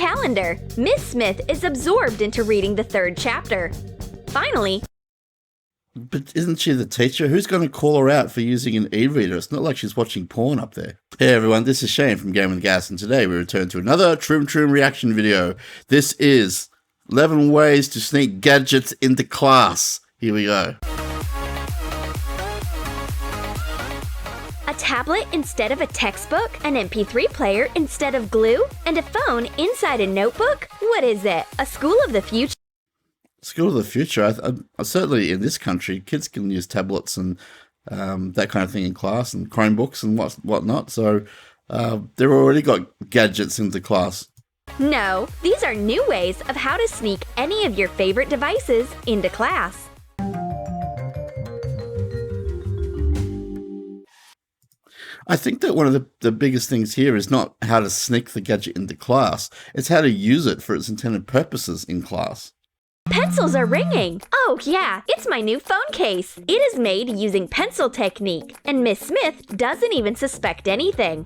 calendar. Miss Smith is absorbed into reading the 3rd chapter. Finally... But isn't she the teacher? Who's going to call her out for using an e-reader? It's not like she's watching porn up there. Hey everyone, this is Shane from Game with Gas, and today we return to another Troom Troom reaction video. This is 11 ways to sneak gadgets into class. Here we go. A tablet instead of a textbook, an MP3 player instead of glue, and a phone inside a notebook? What is it? A school of the future? School of the future. Certainly in this country, kids can use tablets and that kind of thing in class, and Chromebooks and whatnot. So they've already got gadgets into class. No, these are new ways of how to sneak any of your favorite devices into class. I think that one of the biggest things here is not how to sneak the gadget into class. It's how to use it for its intended purposes in class. Pencils are ringing! Oh yeah, it's my new phone case. It is made using pencil technique, and Miss Smith doesn't even suspect anything.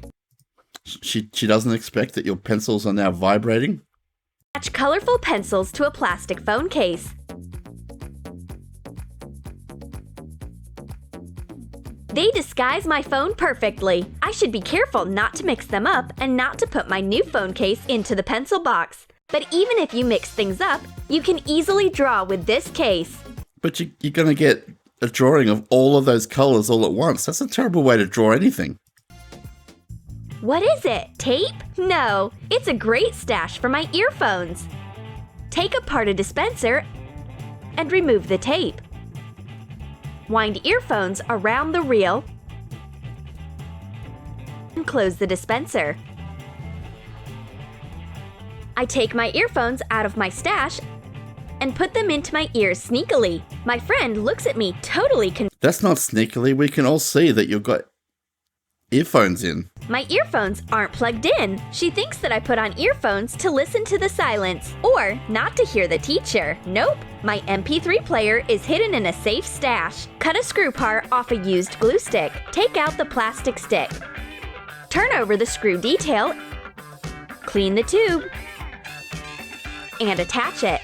She doesn't expect that your pencils are now vibrating? Attach colorful pencils to a plastic phone case. They disguise my phone perfectly. I should be careful not to mix them up and not to put my new phone case into the pencil box. But even if you mix things up, you can easily draw with this case. But you're going to get a drawing of all of those colors all at once. That's a terrible way to draw anything. What is it? Tape? No, it's a great stash for my earphones. Take apart a dispenser and remove the tape. Wind earphones around the reel and close the dispenser. I take my earphones out of my stash and put them into my ears sneakily. My friend looks at me totally confused. That's not sneakily. We can all see that you've got earphones in. My earphones aren't plugged in. She thinks that I put on earphones to listen to the silence or not to hear the teacher. Nope. My MP3 player is hidden in a safe stash. Cut a screw part off a used glue stick. Take out the plastic stick. Turn over the screw detail. Clean the tube. And attach it.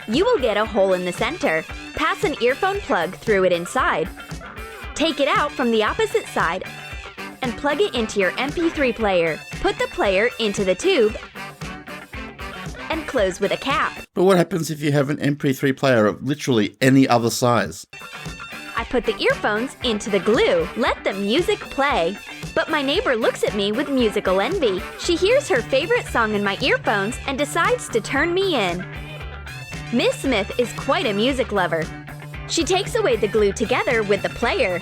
You will get a hole in the center. Pass an earphone plug through it inside. Take it out from the opposite side and plug it into your MP3 player. Put the player into the tube and close with a cap. But what happens if you have an MP3 player of literally any other size? I put the earphones into the glue. Let the music play. But my neighbor looks at me with musical envy. She hears her favorite song in my earphones and decides to turn me in. Miss Smith is quite a music lover. She takes away the glue together with the player.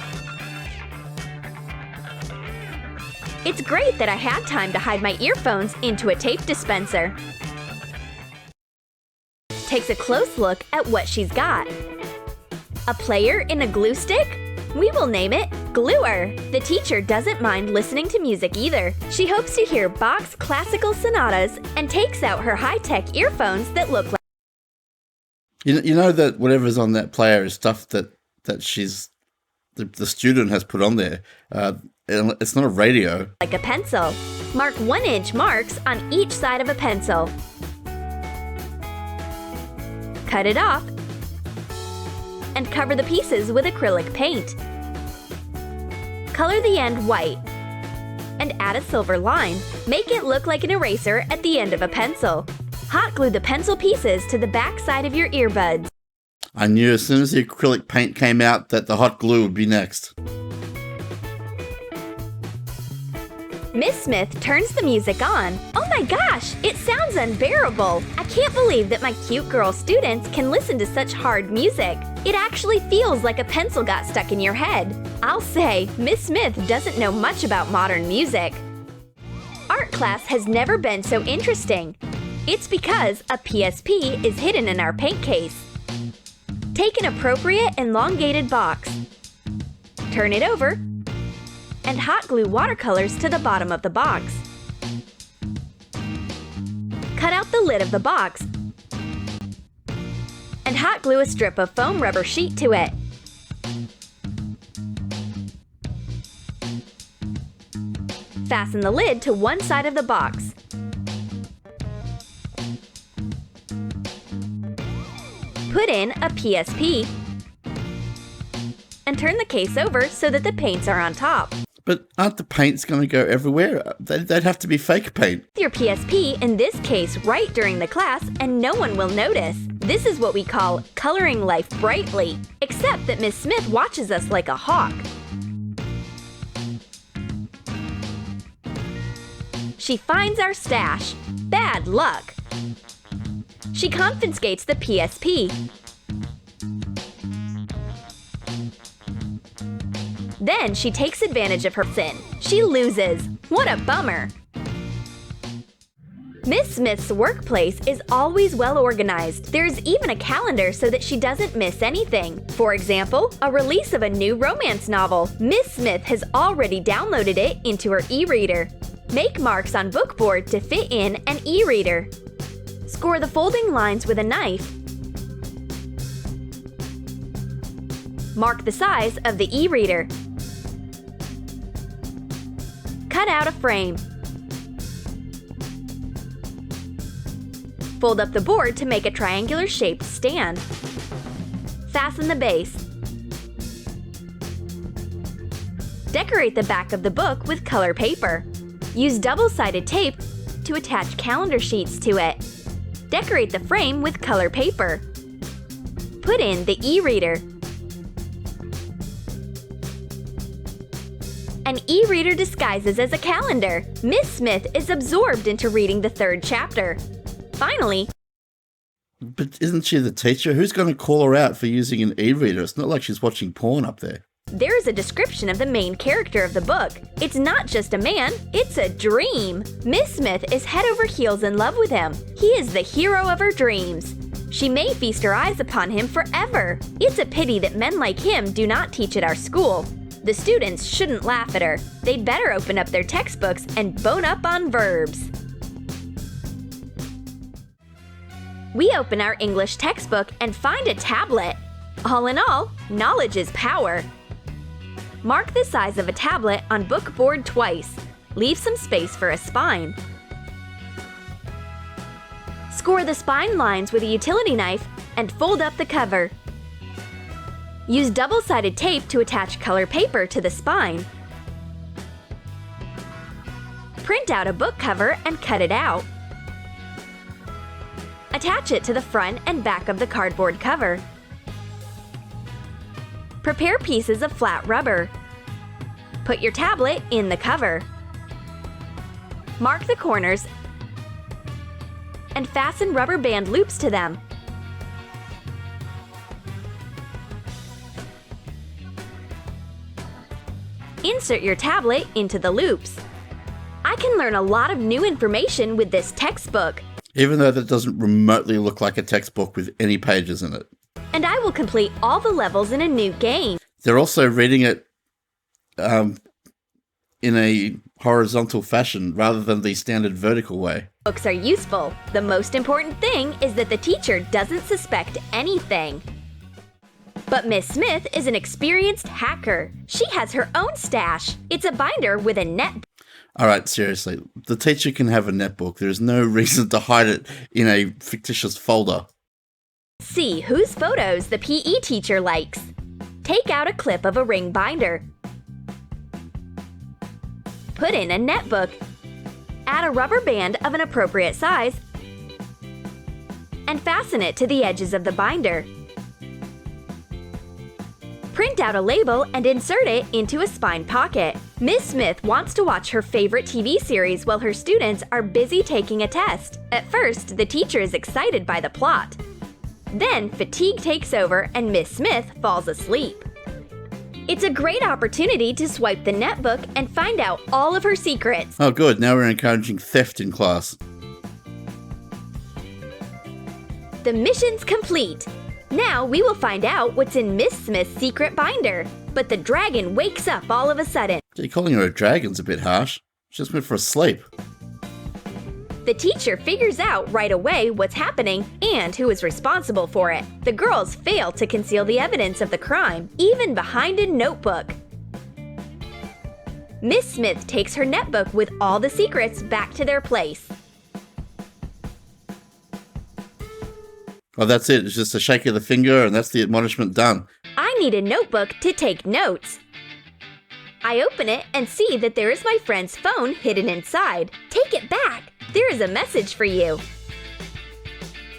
It's great that I had time to hide my earphones into a tape dispenser. Takes a close look at what she's got. A player in a glue stick? We will name it Gluer. The teacher doesn't mind listening to music either. She hopes to hear Bach's classical sonatas and takes out her high-tech earphones that look like... You know that whatever's on that player is stuff that the student has put on there. It's not a radio. Like a pencil. Mark 1-inch marks on each side of a pencil. Cut it off and cover the pieces with acrylic paint. Color the end white and add a silver line. Make it look like an eraser at the end of a pencil. Hot glue the pencil pieces to the back side of your earbuds. I knew as soon as the acrylic paint came out that the hot glue would be next. Miss Smith turns the music on. Oh my gosh, it sounds unbearable. I can't believe that my cute girl students can listen to such hard music. It actually feels like a pencil got stuck in your head. I'll say, Miss Smith doesn't know much about modern music. Art class has never been so interesting. It's because a PSP is hidden in our paint case. Take an appropriate elongated box. Turn it over and hot glue watercolors to the bottom of the box. Cut out the lid of the box and hot glue a strip of foam rubber sheet to it. Fasten the lid to one side of the box. Put in a PSP and turn the case over so that the paints are on top. But aren't the paints going to go everywhere? They'd have to be fake paint. Your PSP, in this case, right during the class, and no one will notice. This is what we call coloring life brightly, except that Miss Smith watches us like a hawk. She finds our stash. Bad luck. She confiscates the PSP. Then she takes advantage of her sin. She loses. What a bummer! Miss Smith's workplace is always well organized. There's even a calendar so that she doesn't miss anything. For example, a release of a new romance novel. Miss Smith has already downloaded it into her e-reader. Make marks on bookboard to fit in an e-reader. Score the folding lines with a knife. Mark the size of the e-reader. Cut out a frame. Fold up the board to make a triangular-shaped stand. Fasten the base. Decorate the back of the book with color paper. Use double-sided tape to attach calendar sheets to it. Decorate the frame with color paper. Put in the e-reader. An e-reader disguises as a calendar. Miss Smith is absorbed into reading the third chapter. Finally, But isn't she the teacher? Who's going to call her out for using an e-reader? It's not like she's watching porn up there. there is a description of the main character of the book. It's not just a man, it's a dream. Miss Smith is head over heels in love with him. He is the hero of her dreams. She may feast her eyes upon him forever. It's a pity that men like him do not teach at our school. The students shouldn't laugh at her. They'd better open up their textbooks and bone up on verbs. We open our English textbook and find a tablet. All in all, knowledge is power. Mark the size of a tablet on bookboard twice. Leave some space for a spine. Score the spine lines with a utility knife and fold up the cover. Use double-sided tape to attach color paper to the spine. Print out a book cover and cut it out. Attach it to the front and back of the cardboard cover. Prepare pieces of flat rubber. Put your tablet in the cover. Mark the corners and fasten rubber band loops to them. Insert your tablet into the loops. I can learn a lot of new information with this textbook. Even though that doesn't remotely look like a textbook with any pages in it. And I will complete all the levels in a new game. They're also reading it in a horizontal fashion rather than the standard vertical way. Books are useful. The most important thing is that the teacher doesn't suspect anything. But Miss Smith is an experienced hacker. She has her own stash. It's a binder with a net. Alright, seriously. The teacher can have a netbook. There is no reason to hide it in a fictitious folder. See whose photos the PE teacher likes. Take out a clip of a ring binder. Put in a netbook. Add a rubber band of an appropriate size and fasten it to the edges of the binder. Print out a label and insert it into a spine pocket. Miss Smith wants to watch her favorite TV series while her students are busy taking a test. At first, the teacher is excited by the plot. Then, fatigue takes over and Miss Smith falls asleep. It's a great opportunity to swipe the netbook and find out all of her secrets. Oh good, now we're encouraging theft in class. The mission's complete. Now we will find out what's in Miss Smith's secret binder. But the dragon wakes up all of a sudden. Gee, calling her a dragon's a bit harsh. She just went for a sleep. The teacher figures out right away what's happening and who is responsible for it. The girls fail to conceal the evidence of the crime, even behind a notebook. Miss Smith takes her netbook with all the secrets back to their place. Oh, that's it. It's just a shake of the finger and that's the admonishment done. I need a notebook to take notes. I open it and see that there is my friend's phone hidden inside. Take it back. There is a message for you.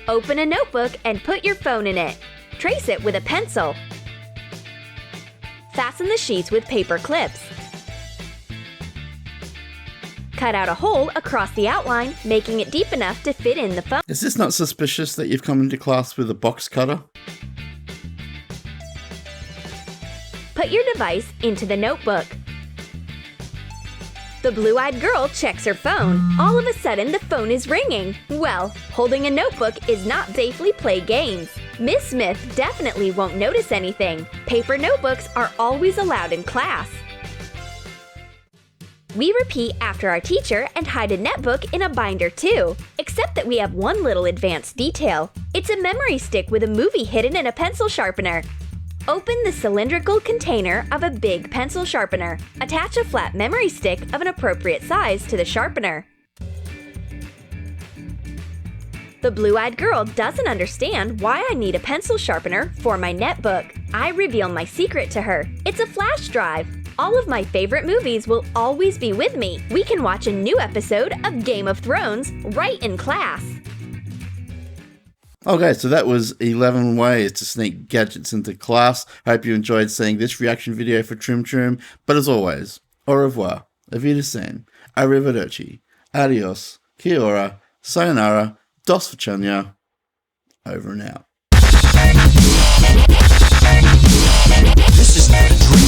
Open a notebook and put your phone in it. Trace it with a pencil. Fasten the sheets with paper clips. Cut out a hole across the outline, making it deep enough to fit in the phone. Is this not suspicious that you've come into class with a box cutter? Put your device into the notebook. The blue-eyed girl checks her phone. All of a sudden, the phone is ringing. Well, holding a notebook is not safely play games. Miss Smith definitely won't notice anything. Paper notebooks are always allowed in class. We repeat after our teacher and hide a netbook in a binder too, except that we have one little advanced detail. It's a memory stick with a movie hidden in a pencil sharpener. Open the cylindrical container of a big pencil sharpener. Attach a flat memory stick of an appropriate size to the sharpener. The blue-eyed girl doesn't understand why I need a pencil sharpener for my netbook. I reveal my secret to her. It's a flash drive. All of my favorite movies will always be with me. We can watch a new episode of Game of Thrones right in class. Okay, so that was 11 ways to sneak gadgets into class. I hope you enjoyed seeing this reaction video for Troom Troom. But as always, au revoir, auf Wiedersehen, arrivederci, adios, kia ora, sayonara, dos vachanya, over and out. This is not a dream.